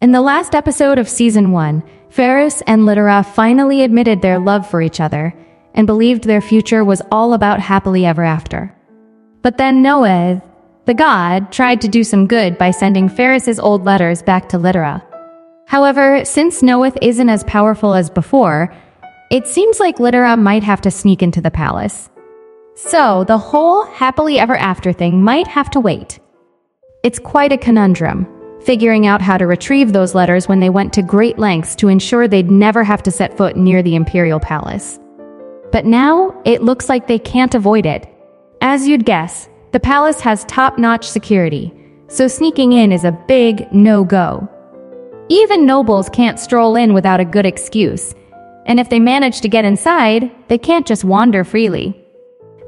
In the last episode of Season 1, Ferris and Littera finally admitted their love for each other and believed their future was all about happily ever after. But then Noah, the god, tried to do some good by sending Ferris's old letters back to Littera. However, since Noah isn't as powerful as before, it seems like Littera might have to sneak into the palace. So, the whole happily ever after thing might have to wait. It's quite a conundrum, figuring out how to retrieve those letters when they went to great lengths to ensure they'd never have to set foot near the imperial palace. But now, it looks like they can't avoid it. As you'd guess, the palace has top-notch security, so sneaking in is a big no-go. Even nobles can't stroll in without a good excuse, and if they manage to get inside, they can't just wander freely.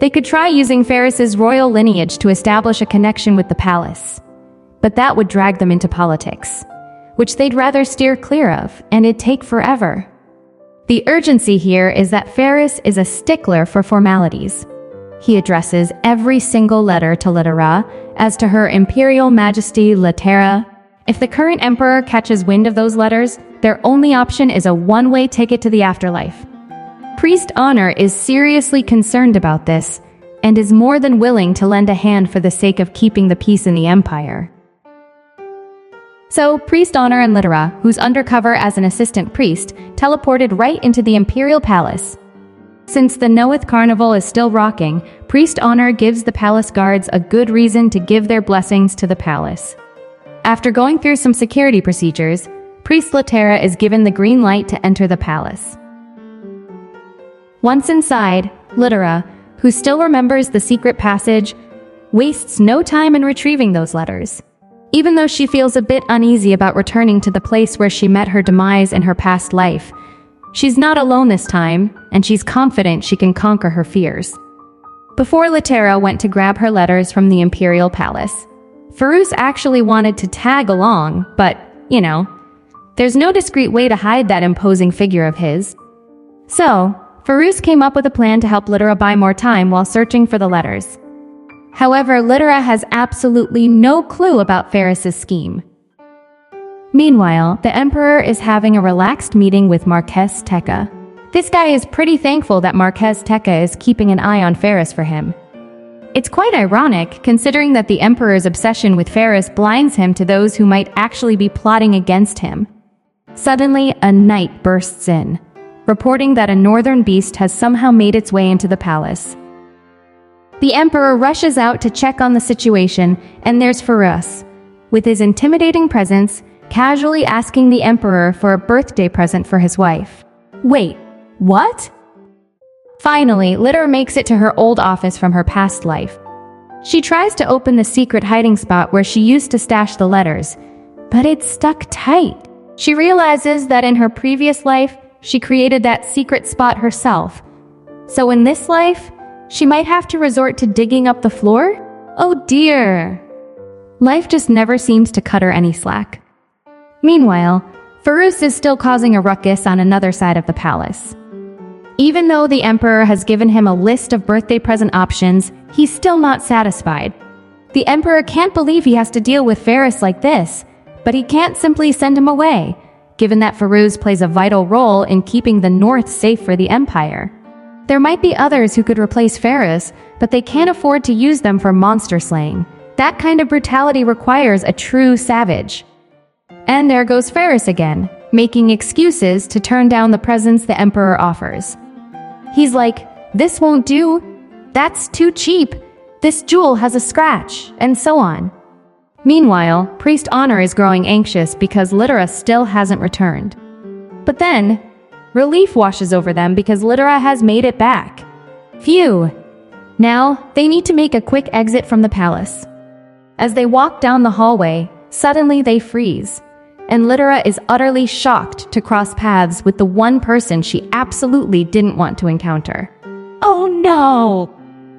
They could try using Ferris's royal lineage to establish a connection with the palace, but that would drag them into politics, which they'd rather steer clear of, and it'd take forever. The urgency here is that Ferris is a stickler for formalities. He addresses every single letter to Littera as to Her Imperial Majesty Littera. If the current emperor catches wind of those letters, their only option is a one-way ticket to the afterlife. Priest Honor is seriously concerned about this and is more than willing to lend a hand for the sake of keeping the peace in the empire. So, Priest Honor and Littera, who's undercover as an assistant priest, teleported right into the imperial palace. Since the Noeth Carnival is still rocking, Priest Honor gives the palace guards a good reason to give their blessings to the palace. After going through some security procedures, Priest Littera is given the green light to enter the palace. Once inside, Littera, who still remembers the secret passage, wastes no time in retrieving those letters. Even though she feels a bit uneasy about returning to the place where she met her demise in her past life, she's not alone this time, and she's confident she can conquer her fears. Before Littera went to grab her letters from the imperial palace, Ferus actually wanted to tag along, but, there's no discreet way to hide that imposing figure of his. So, Ferus came up with a plan to help Littera buy more time while searching for the letters. However, Littera has absolutely no clue about Ferris's scheme. Meanwhile, the Emperor is having a relaxed meeting with Marquess Tekka. This guy is pretty thankful that Marquess Tekka is keeping an eye on Ferris for him. It's quite ironic, considering that the Emperor's obsession with Ferris blinds him to those who might actually be plotting against him. Suddenly, a knight bursts in, reporting that a northern beast has somehow made its way into the palace. The Emperor rushes out to check on the situation, and there's Ferus, with his intimidating presence, casually asking the Emperor for a birthday present for his wife. Wait, what? Finally, Littera makes it to her old office from her past life. She tries to open the secret hiding spot where she used to stash the letters, but it's stuck tight. She realizes that in her previous life, she created that secret spot herself. So in this life, she might have to resort to digging up the floor? Oh dear! Life just never seems to cut her any slack. Meanwhile, Ferus is still causing a ruckus on another side of the palace. Even though the Emperor has given him a list of birthday present options, he's still not satisfied. The Emperor can't believe he has to deal with Ferris like this, but he can't simply send him away, given that Ferus plays a vital role in keeping the North safe for the Empire. There might be others who could replace Ferris, but they can't afford to use them for monster slaying. That kind of brutality requires a true savage. And there goes Ferris again, making excuses to turn down the presents the Emperor offers. He's like, "This won't do. That's too cheap. This jewel has a scratch," and so on. Meanwhile, Priest Honor is growing anxious because Littera still hasn't returned. But then, relief washes over them because Littera has made it back. Phew! Now, they need to make a quick exit from the palace. As they walk down the hallway, suddenly they freeze, and Littera is utterly shocked to cross paths with the one person she absolutely didn't want to encounter. Oh no!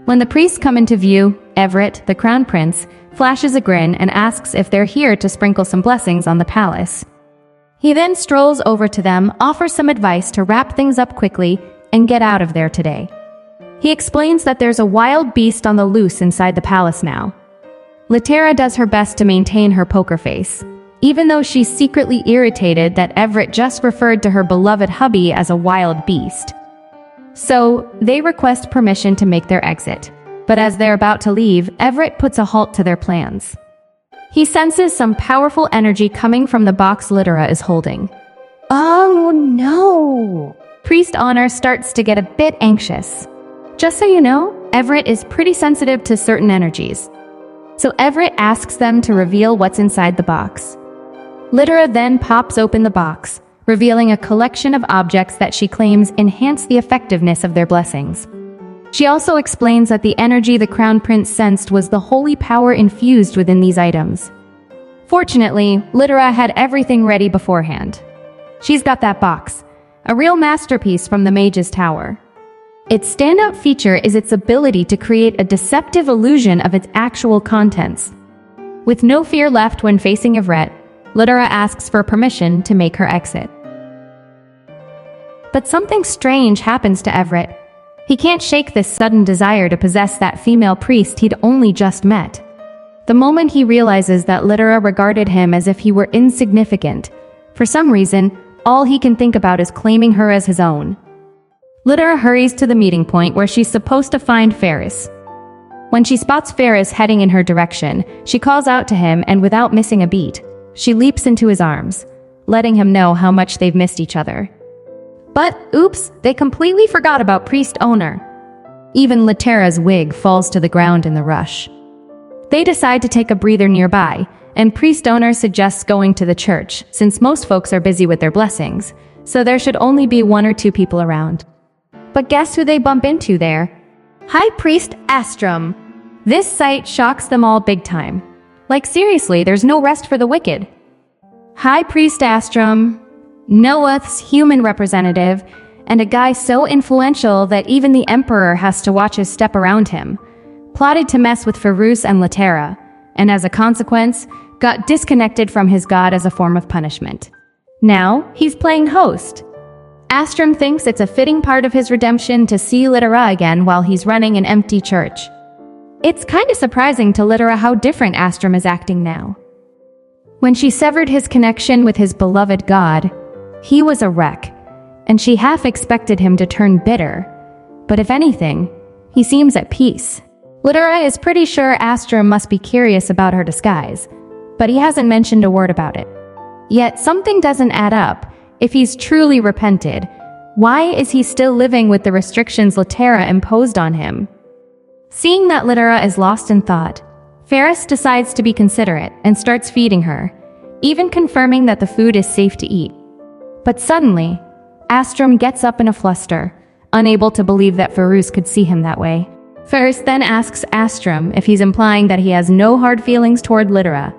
When the priests come into view, Everett, the crown prince, flashes a grin and asks if they're here to sprinkle some blessings on the palace. He then strolls over to them, offers some advice to wrap things up quickly and get out of there today. He explains that there's a wild beast on the loose inside the palace now. Littera does her best to maintain her poker face, even though she's secretly irritated that Everett just referred to her beloved hubby as a wild beast. So, they request permission to make their exit. But as they're about to leave, Everett puts a halt to their plans. He senses some powerful energy coming from the box Littera is holding. Oh no! Priest Honor starts to get a bit anxious. Just so you know, Everett is pretty sensitive to certain energies. So Everett asks them to reveal what's inside the box. Littera then pops open the box, revealing a collection of objects that she claims enhance the effectiveness of their blessings. She also explains that the energy the Crown Prince sensed was the holy power infused within these items. Fortunately, Littera had everything ready beforehand. She's got that box, a real masterpiece from the Mage's Tower. Its standout feature is its ability to create a deceptive illusion of its actual contents. With no fear left when facing Everett, Littera asks for permission to make her exit. But something strange happens to Everett. He can't shake this sudden desire to possess that female priest he'd only just met. The moment he realizes that Littera regarded him as if he were insignificant, for some reason, all he can think about is claiming her as his own. Littera hurries to the meeting point where she's supposed to find Ferris. When she spots Ferris heading in her direction, she calls out to him and without missing a beat, she leaps into his arms, letting him know how much they've missed each other. But, oops, they completely forgot about Priest Owner. Even Littera's wig falls to the ground in the rush. They decide to take a breather nearby, and Priest Owner suggests going to the church, since most folks are busy with their blessings, so there should only be 1 or 2 people around. But guess who they bump into there? High Priest Astrum. This sight shocks them all big time. Like seriously, there's no rest for the wicked. High Priest Astrum, Noeth's human representative, and a guy so influential that even the Emperor has to watch his step around him, plotted to mess with Ferus and Littera, and as a consequence, got disconnected from his god as a form of punishment. Now, he's playing host. Astrum thinks it's a fitting part of his redemption to see Littera again while he's running an empty church. It's kinda surprising to Littera how different Astrum is acting now. When she severed his connection with his beloved god, he was a wreck, and she half expected him to turn bitter. But if anything, he seems at peace. Littera is pretty sure Astrum must be curious about her disguise, but he hasn't mentioned a word about it. Yet something doesn't add up. If he's truly repented, why is he still living with the restrictions Littera imposed on him? Seeing that Littera is lost in thought, Ferris decides to be considerate and starts feeding her, even confirming that the food is safe to eat. But suddenly, Astrum gets up in a fluster, unable to believe that Ferus could see him that way. Ferris then asks Astrum if he's implying that he has no hard feelings toward Littera.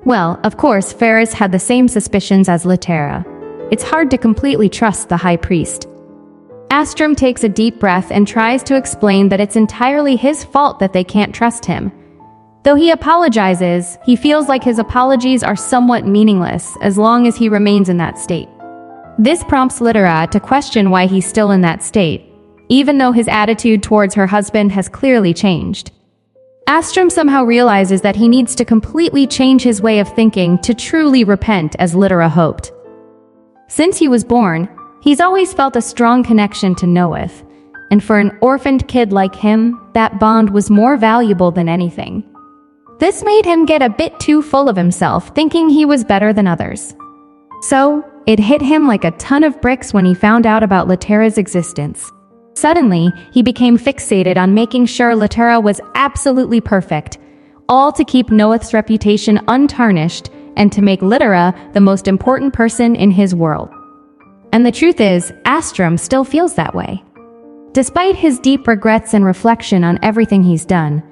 Well, of course, Ferris had the same suspicions as Littera. It's hard to completely trust the High Priest. Astrum takes a deep breath and tries to explain that it's entirely his fault that they can't trust him. Though he apologizes, he feels like his apologies are somewhat meaningless as long as he remains in that state. This prompts Littera to question why he's still in that state, even though his attitude towards her husband has clearly changed. Astrum somehow realizes that he needs to completely change his way of thinking to truly repent as Littera hoped. Since he was born, he's always felt a strong connection to Noeth, and for an orphaned kid like him, that bond was more valuable than anything. This made him get a bit too full of himself, thinking he was better than others. So, it hit him like a ton of bricks when he found out about Littera's existence. Suddenly, he became fixated on making sure Littera was absolutely perfect, all to keep Noeth's reputation untarnished and to make Littera the most important person in his world. And the truth is, Astrum still feels that way. Despite his deep regrets and reflection on everything he's done,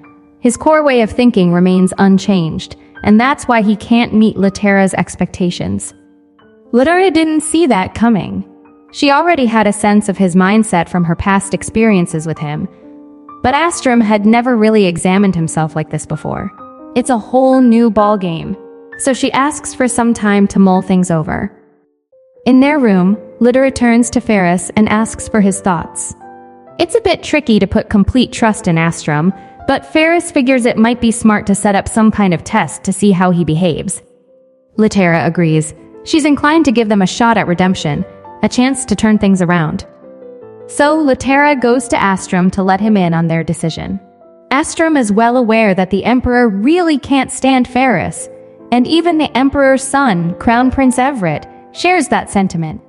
his core way of thinking remains unchanged, and that's why he can't meet Littera's expectations. Littera didn't see that coming. She already had a sense of his mindset from her past experiences with him, but Astrum had never really examined himself like this before. It's a whole new ballgame. So she asks for some time to mull things over. In their room, Littera turns to Ferris and asks for his thoughts. It's a bit tricky to put complete trust in Astrum, but Ferris figures it might be smart to set up some kind of test to see how he behaves. Littera agrees. She's inclined to give them a shot at redemption, a chance to turn things around. So Littera goes to Astrum to let him in on their decision. Astrum is well aware that the Emperor really can't stand Ferris, and even the Emperor's son, Crown Prince Everett, shares that sentiment.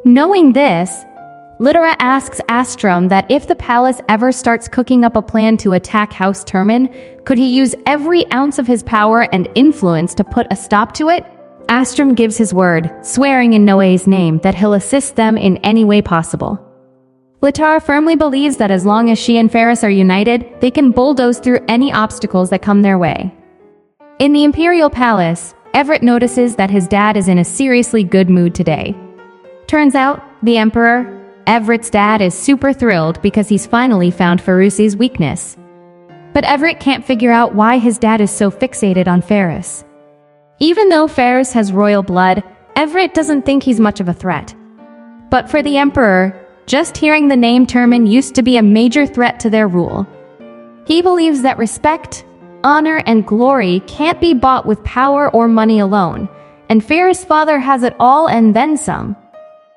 Knowing this, Littera asks Astrum that if the palace ever starts cooking up a plan to attack House Termin, could he use every ounce of his power and influence to put a stop to it? Astrum gives his word, swearing in Noé's name that he'll assist them in any way possible. Littera firmly believes that as long as she and Ferris are united, they can bulldoze through any obstacles that come their way. In the Imperial Palace, Everett notices that his dad is in a seriously good mood today. Turns out, the Emperor, Everett's dad, is super thrilled because he's finally found Ferrucci's weakness. But Everett can't figure out why his dad is so fixated on Ferris. Even though Ferris has royal blood, Everett doesn't think he's much of a threat. But for the Emperor, just hearing the name Termin used to be a major threat to their rule. He believes that respect, honor, and glory can't be bought with power or money alone, and Ferris' father has it all and then some.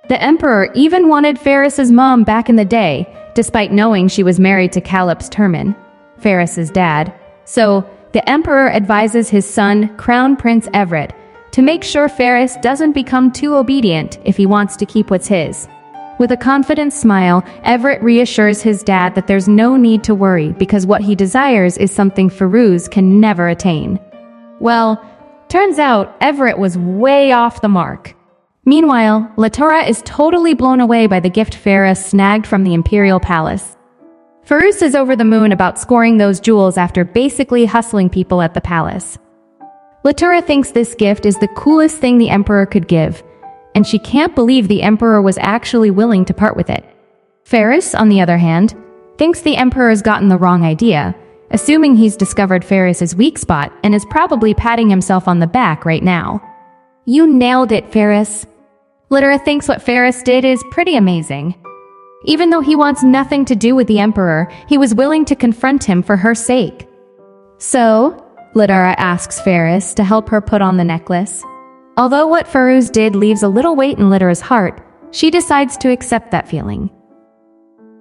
The Emperor even wanted Ferris's mom back in the day, despite knowing she was married to Calip's Termin, Ferris's dad. So, the Emperor advises his son, Crown Prince Everett, to make sure Ferris doesn't become too obedient if he wants to keep what's his. With a confident smile, Everett reassures his dad that there's no need to worry because what he desires is something Ferruz can never attain. Well, turns out Everett was way off the mark. Meanwhile, Littera is totally blown away by the gift Ferris snagged from the Imperial Palace. Ferruz is over the moon about scoring those jewels after basically hustling people at the palace. Littera thinks this gift is the coolest thing the Emperor could give, and she can't believe the Emperor was actually willing to part with it. Ferris, on the other hand, thinks the Emperor's gotten the wrong idea, assuming he's discovered Ferris's weak spot and is probably patting himself on the back right now. "You nailed it, Ferris." Littera thinks what Ferris did is pretty amazing. Even though he wants nothing to do with the Emperor, he was willing to confront him for her sake. So, Littera asks Ferris to help her put on the necklace. Although what Ferruz did leaves a little weight in Littera's heart, she decides to accept that feeling.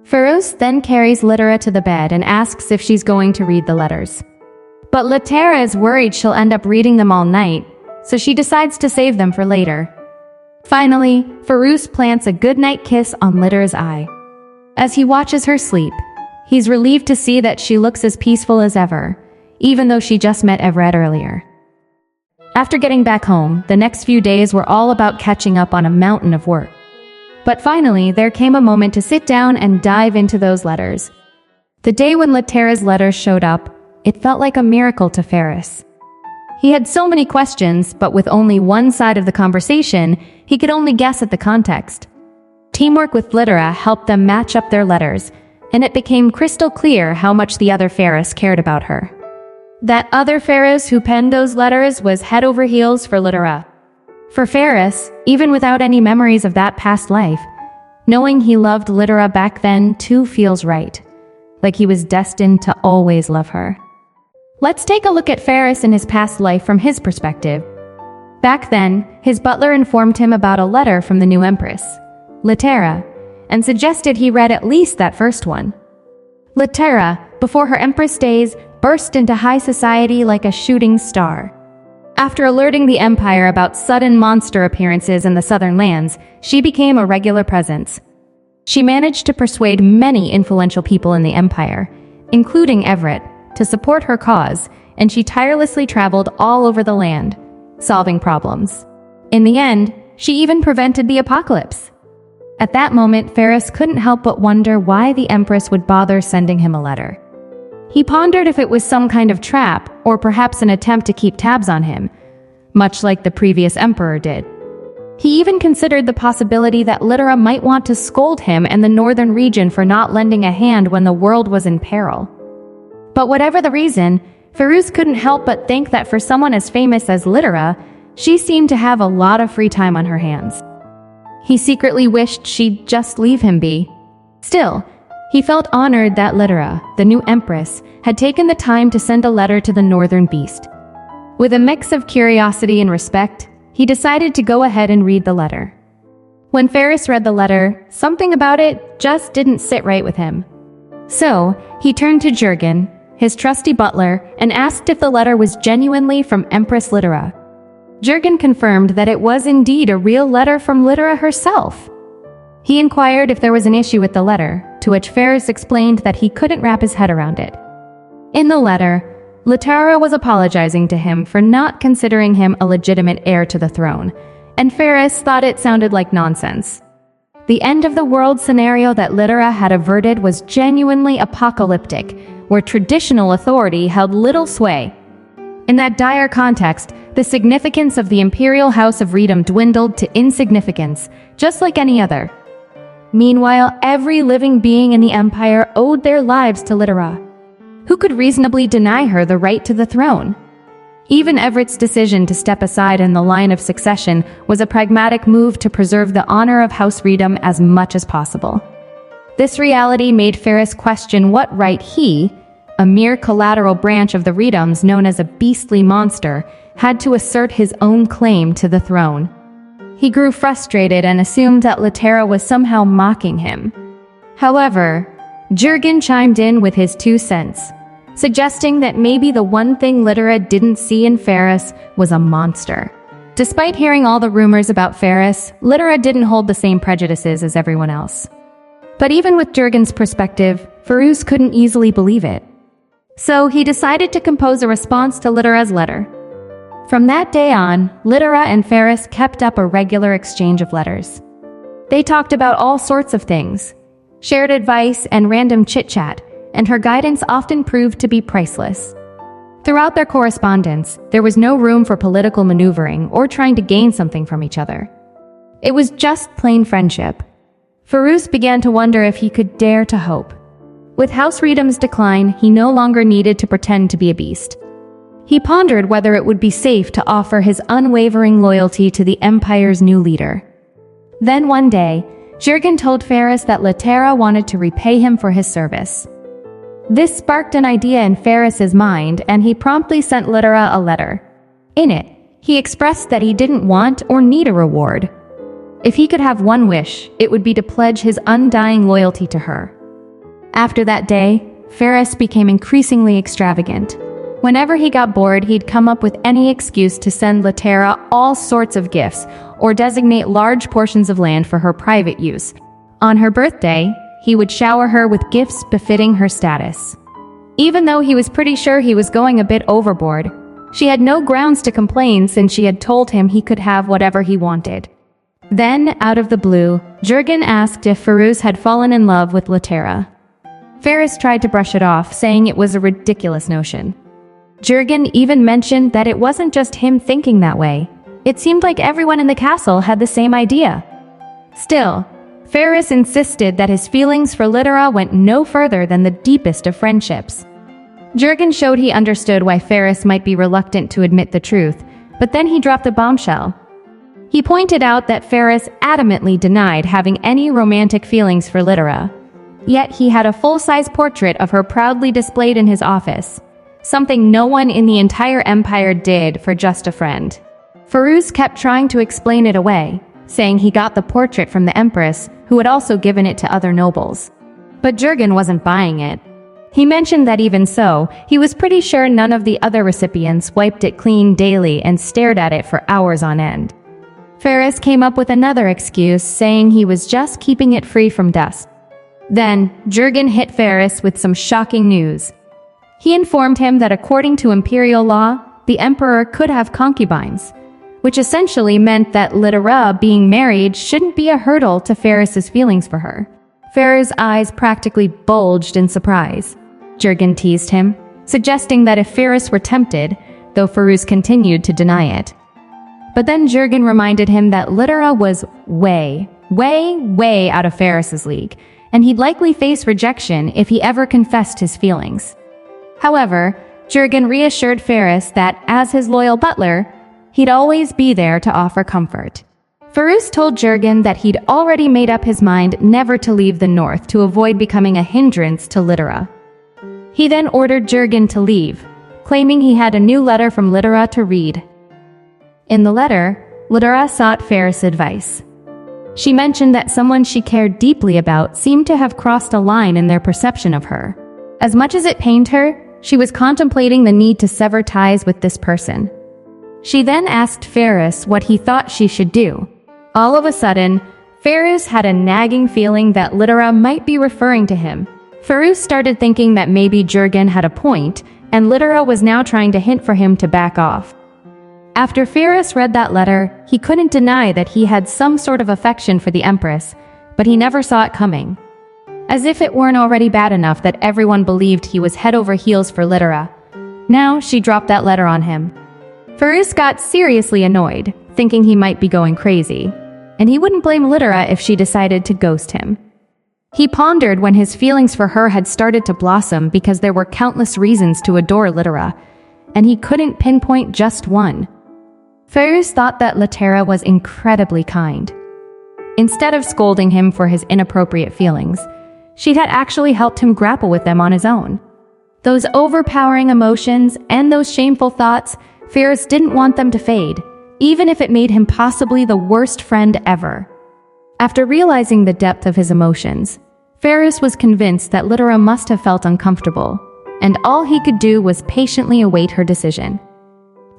Ferruz then carries Littera to the bed and asks if she's going to read the letters. But Littera is worried she'll end up reading them all night, so she decides to save them for later. Finally, Ferruz plants a goodnight kiss on Littera's eye. As he watches her sleep, he's relieved to see that she looks as peaceful as ever, even though she just met Everett earlier. After getting back home, the next few days were all about catching up on a mountain of work. But finally, there came a moment to sit down and dive into those letters. The day when Littera's letters showed up, it felt like a miracle to Ferris. He had so many questions, but with only one side of the conversation, he could only guess at the context. Teamwork with Littera helped them match up their letters, and it became crystal clear how much the other Ferris cared about her. That other Ferris who penned those letters was head over heels for Littera. For Ferris, even without any memories of that past life, knowing he loved Littera back then too feels right, like he was destined to always love her. Let's take a look at Ferris in his past life from his perspective. Back then, his butler informed him about a letter from the new empress, Littera, and suggested he read at least that first one. Littera, before her empress days, burst into high society like a shooting star. After alerting the Empire about sudden monster appearances in the southern lands, she became a regular presence. She managed to persuade many influential people in the Empire, including Everett, to support her cause, and she tirelessly traveled all over the land, solving problems. In the end, she even prevented the apocalypse. At that moment, Ferris couldn't help but wonder why the Empress would bother sending him a letter. He pondered if it was some kind of trap, or perhaps an attempt to keep tabs on him, much like the previous Emperor did. He even considered the possibility that Littera might want to scold him and the northern region for not lending a hand when the world was in peril. But whatever the reason, Ferruz couldn't help but think that for someone as famous as Littera, she seemed to have a lot of free time on her hands. He secretly wished she'd just leave him be. Still, he felt honored that Littera, the new empress, had taken the time to send a letter to the northern beast. With a mix of curiosity and respect, he decided to go ahead and read the letter. When Ferris read the letter, something about it just didn't sit right with him. So, he turned to Jurgen, his trusty butler, and asked if the letter was genuinely from Empress Littera. Jurgen confirmed that it was indeed a real letter from Littera herself. He inquired if there was an issue with the letter, to which Ferris explained that he couldn't wrap his head around it. In the letter, Littera was apologizing to him for not considering him a legitimate heir to the throne, and Ferris thought it sounded like nonsense. The end-of-the-world scenario that Littera had averted was genuinely apocalyptic, where traditional authority held little sway. In that dire context, the significance of the imperial house of Redom dwindled to insignificance, just like any other. Meanwhile, every living being in the empire owed their lives to Littera. Who could reasonably deny her the right to the throne? Even Everett's decision to step aside in the line of succession was a pragmatic move to preserve the honor of House Redom as much as possible. This reality made Ferris question what right he, a mere collateral branch of the Redoms known as a beastly monster, had to assert his own claim to the throne. He grew frustrated and assumed that Littera was somehow mocking him. However, Jurgen chimed in with his 2 cents, suggesting that maybe the one thing Littera didn't see in Ferris was a monster. Despite hearing all the rumors about Ferris, Littera didn't hold the same prejudices as everyone else. But even with Jurgen's perspective, Ferus couldn't easily believe it. So he decided to compose a response to Littera's letter. From that day on, Littera and Ferris kept up a regular exchange of letters. They talked about all sorts of things, shared advice and random chit-chat, and her guidance often proved to be priceless. Throughout their correspondence, there was no room for political maneuvering or trying to gain something from each other. It was just plain friendship. Ferus began to wonder if he could dare to hope. With House Redom's decline, he no longer needed to pretend to be a beast. He pondered whether it would be safe to offer his unwavering loyalty to the Empire's new leader. Then one day, Jurgen told Ferris that Littera wanted to repay him for his service. This sparked an idea in Ferris's mind, and he promptly sent Littera a letter. In it, he expressed that he didn't want or need a reward. If he could have one wish, it would be to pledge his undying loyalty to her. After that day, Ferris became increasingly extravagant. Whenever he got bored, he'd come up with any excuse to send Littera all sorts of gifts or designate large portions of land for her private use. On her birthday, he would shower her with gifts befitting her status. Even though he was pretty sure he was going a bit overboard, she had no grounds to complain since she had told him he could have whatever he wanted. Then, out of the blue, Jurgen asked if Ferus had fallen in love with Littera. Ferris tried to brush it off, saying it was a ridiculous notion. Jurgen even mentioned that it wasn't just him thinking that way. It seemed like everyone in the castle had the same idea. Still, Ferris insisted that his feelings for Littera went no further than the deepest of friendships. Jurgen showed he understood why Ferris might be reluctant to admit the truth, but then he dropped a bombshell. He pointed out that Ferris adamantly denied having any romantic feelings for Littera. Yet he had a full-size portrait of her proudly displayed in his office, something no one in the entire empire did for just a friend. Ferus kept trying to explain it away, saying he got the portrait from the Empress, who had also given it to other nobles. But Jurgen wasn't buying it. He mentioned that even so, he was pretty sure none of the other recipients wiped it clean daily and stared at it for hours on end. Ferris came up with another excuse, saying he was just keeping it free from dust. Then, Jurgen hit Ferris with some shocking news. He informed him that according to imperial law, the emperor could have concubines, which essentially meant that Littera being married shouldn't be a hurdle to Ferris's feelings for her. Ferris' eyes practically bulged in surprise. Jurgen teased him, suggesting that if Ferris were tempted, though Ferus continued to deny it. But then Jurgen reminded him that Littera was way out of Ferris's league, and he'd likely face rejection if he ever confessed his feelings. However, Jurgen reassured Ferris that, as his loyal butler, he'd always be there to offer comfort. Ferus told Jurgen that he'd already made up his mind never to leave the north to avoid becoming a hindrance to Littera. He then ordered Jurgen to leave, claiming he had a new letter from Littera to read. In the letter, Littera sought Ferris' advice. She mentioned that someone she cared deeply about seemed to have crossed a line in their perception of her. As much as it pained her, she was contemplating the need to sever ties with this person. She then asked Ferris what he thought she should do. All of a sudden, Ferris had a nagging feeling that Littera might be referring to him. Ferris started thinking that maybe Jurgen had a point, and Littera was now trying to hint for him to back off. After Ferris read that letter, he couldn't deny that he had some sort of affection for the Empress, but he never saw it coming. As if it weren't already bad enough that everyone believed he was head over heels for Littera. Now she dropped that letter on him. Ferris got seriously annoyed, thinking he might be going crazy, and he wouldn't blame Littera if she decided to ghost him. He pondered when his feelings for her had started to blossom because there were countless reasons to adore Littera, and he couldn't pinpoint just one. Ferris thought that Littera was incredibly kind. Instead of scolding him for his inappropriate feelings, she had actually helped him grapple with them on his own. Those overpowering emotions and those shameful thoughts, Ferris didn't want them to fade, even if it made him possibly the worst friend ever. After realizing the depth of his emotions, Ferris was convinced that Littera must have felt uncomfortable, and all he could do was patiently await her decision.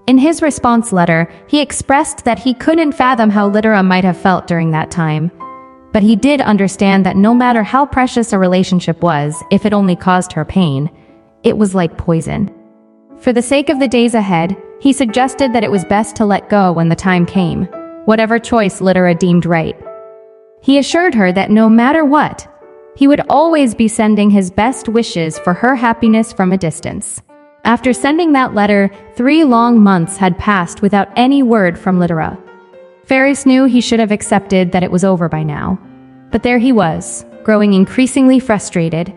In his response letter, he expressed that he couldn't fathom how Littera might have felt during that time, but he did understand that no matter how precious a relationship was, if it only caused her pain, it was like poison. For the sake of the days ahead, he suggested that it was best to let go when the time came, whatever choice Littera deemed right. He assured her that no matter what, he would always be sending his best wishes for her happiness from a distance. After sending that letter, 3 long months had passed without any word from Littera. Ferris knew he should have accepted that it was over by now. But there he was, growing increasingly frustrated,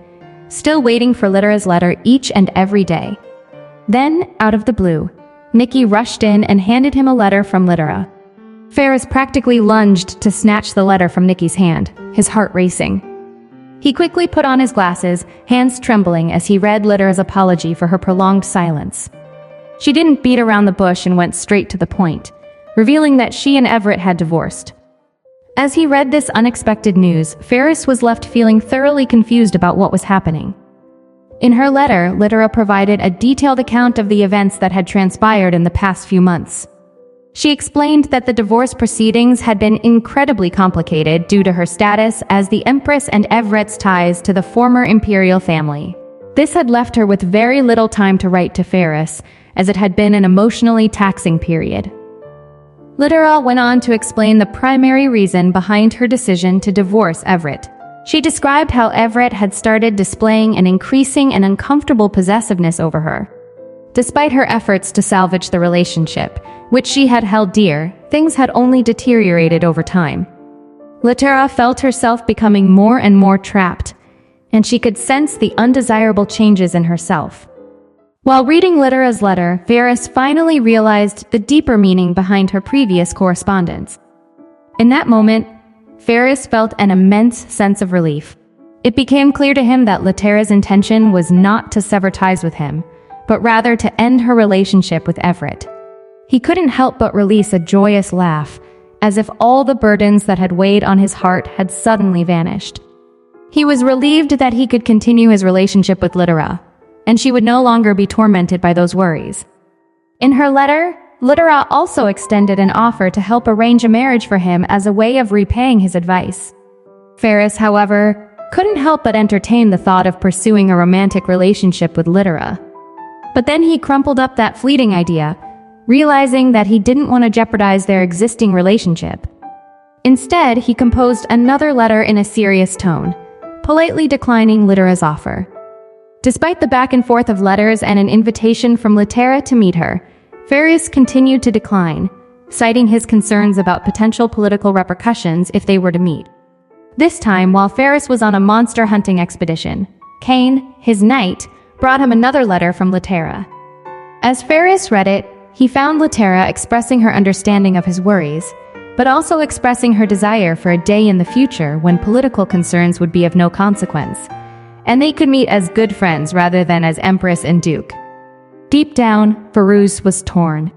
still waiting for Littera's letter each and every day. Then, out of the blue, Nikki rushed in and handed him a letter from Littera. Ferris practically lunged to snatch the letter from Nikki's hand, his heart racing. He quickly put on his glasses, hands trembling as he read Littera's apology for her prolonged silence. She didn't beat around the bush and went straight to the point, revealing that she and Everett had divorced. As he read this unexpected news, Ferris was left feeling thoroughly confused about what was happening. In her letter, Littera provided a detailed account of the events that had transpired in the past few months. She explained that the divorce proceedings had been incredibly complicated due to her status as the Empress and Everett's ties to the former imperial family. This had left her with very little time to write to Ferris, as it had been an emotionally taxing period. Littera went on to explain the primary reason behind her decision to divorce Everett. She described how Everett had started displaying an increasing and uncomfortable possessiveness over her. Despite her efforts to salvage the relationship, which she had held dear, things had only deteriorated over time. Littera felt herself becoming more and more trapped, and she could sense the undesirable changes in herself. While reading Littera's letter, Ferris finally realized the deeper meaning behind her previous correspondence. In that moment, Ferris felt an immense sense of relief. It became clear to him that Littera's intention was not to sever ties with him, but rather to end her relationship with Everett. He couldn't help but release a joyous laugh, as if all the burdens that had weighed on his heart had suddenly vanished. He was relieved that he could continue his relationship with Littera, and she would no longer be tormented by those worries. In her letter, Littera also extended an offer to help arrange a marriage for him as a way of repaying his advice. Ferris, however, couldn't help but entertain the thought of pursuing a romantic relationship with Littera. But then he crumpled up that fleeting idea, realizing that he didn't want to jeopardize their existing relationship. Instead, he composed another letter in a serious tone, politely declining Littera's offer. Despite the back and forth of letters and an invitation from Littera to meet her, Ferris continued to decline, citing his concerns about potential political repercussions if they were to meet. This time, while Ferris was on a monster hunting expedition, Kane, his knight, brought him another letter from Littera. As Ferris read it, he found Littera expressing her understanding of his worries, but also expressing her desire for a day in the future when political concerns would be of no consequence, and they could meet as good friends rather than as Empress and Duke. Deep down, Farouz was torn.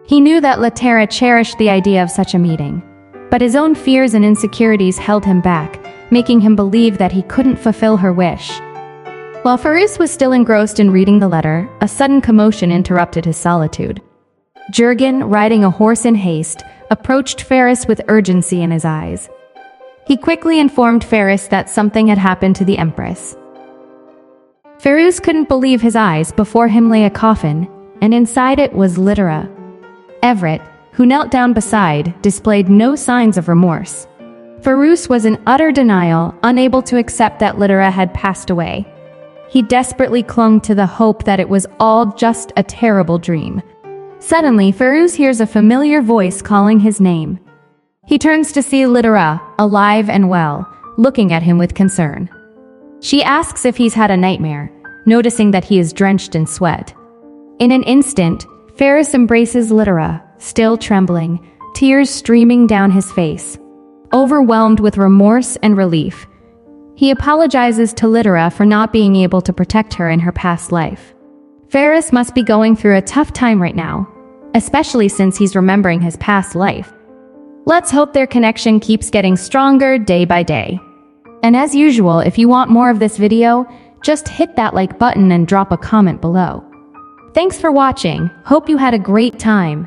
He knew that Littera cherished the idea of such a meeting, but his own fears and insecurities held him back, making him believe that he couldn't fulfill her wish. While Farouz was still engrossed in reading the letter, a sudden commotion interrupted his solitude. Jurgen, riding a horse in haste, approached Faris with urgency in his eyes. He quickly informed Faris that something had happened to the Empress. Farouz couldn't believe his eyes. Before him lay a coffin, and inside it was Littera. Everett, who knelt down beside, displayed no signs of remorse. Farouz was in utter denial, unable to accept that Littera had passed away. He desperately clung to the hope that it was all just a terrible dream. Suddenly, Farouz hears a familiar voice calling his name. He turns to see Littera, alive and well, looking at him with concern. She asks if he's had a nightmare, noticing that he is drenched in sweat. In an instant, Faris embraces Littera, still trembling, tears streaming down his face. Overwhelmed with remorse and relief, he apologizes to Littera for not being able to protect her in her past life. Faris must be going through a tough time right now, especially since he's remembering his past life. Let's hope their connection keeps getting stronger day by day. And as usual, if you want more of this video, just hit that like button and drop a comment below. Thanks for watching. Hope you had a great time.